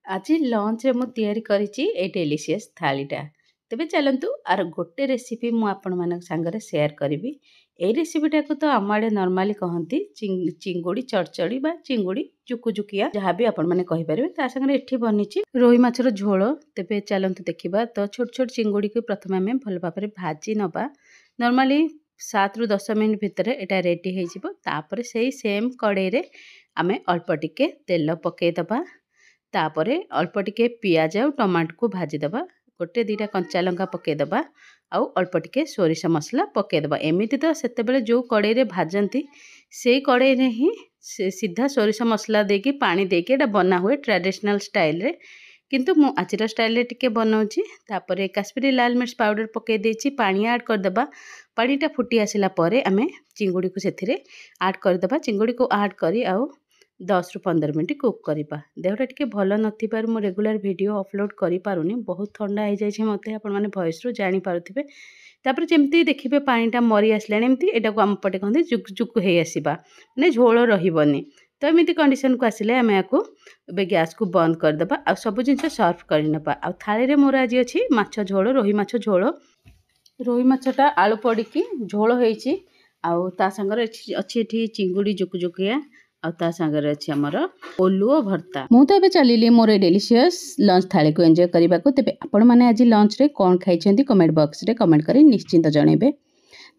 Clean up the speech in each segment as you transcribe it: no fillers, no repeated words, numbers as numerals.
आज लंच रे मु तैयारी करिछि ए डिलीशियस थालीटा। तेबे चलंतु आर गोटे रेसिपी मु आपण मानक संगरे शेयर करिवि। ए रेसिपीटा को तो आम आड़े नॉर्मली कहंती चिंगुड़ी चड़चड़ी बा चिंगुड़ी जुकुजुकिया जहाँ भी आपण माने कहि परिबे। ता संगरे एठी बनिछि रोही माछर झोल। तेबे चलंतु देखिबा। तो छोट छोट चिंगुड़ी को प्रथमे आमे भल भाबरे भाजी नबा। नॉर्मली 7 रु 10 मिनिट भितर एटा रेडी हे जिवो। तापरे सेही सेम कड़ाई रे आमे अल्प टिके तेल पकेई दबा। तापरे अल्प टिके पियाज और टमाटो को भाजी दबा। गोटे दीटा कंचा लंका पकेदबा आउ अल्प टिके सोरिष मसला पकेदबा। एमिति तो सेतेबेले जो कड़ाई रे भाजंती से कड़ाई रे ही सीधा सोरिष मसला देकी पानी देकी एटा बना हुए ट्रेडिशनल स्टाइल रे। किंतु मु आजिरा स्टाइल रे टिके बनाउछि। तापरे काश्मीरी लाल मिर्च पाउडर पके देछि। पानी ऐड कर दबा। पानीटा फुटी आसिला परे आमे चिंगुड़ी को सेथिरे ऐड कर दबा। चिंगुड़ी को ऐड करी आउ 10 रु 15 मिनिट कुक करिबा। देहटा टिके भल नथि पार मु रेगुलर वीडियो अपलोड करि पारुनी। बहुत ठंडा हो जाय मते आपण माने वॉइस रो जानि पारुथिबे। तापर जेमती देखिबे पानीटा मरी आसलानी एमती एटा को हम पटे कहंदी जुक जुक हे आसीबा माने झोल रहिबनी। तो एमिति कंडीशन को आसिले आमे याकू बे गैस को बंद कर दबा। आ सब जिंस सर्व करि नबा। आ थाली रे मोर आज अछि माछ झोल रोही माछ झोल। रोही माछटा आलू पड़िकी झोल होईची। आउ ता संगरे अछि एठी चिंगुड़ी जुकुजुकिया आ ता संगरे अछि हमर ओलुओ भर्ता। मु तो एबे चलिली मोर डिलीशियस लंच थाली को एन्जॉय करिबा को। तेबे आपण माने आज लंच रे कोन खाइछंती कमेंट बॉक्स रे कमेंट करी निश्चिंत जणेबे।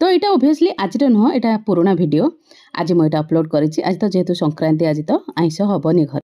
तो एटा ऑब्वियसली आज रे न एटा पुराना वीडियो। आज मु एटा अपलोड करिछि। आज तो जेहेतु संक्रांति आज तो आइंस हबनी घर।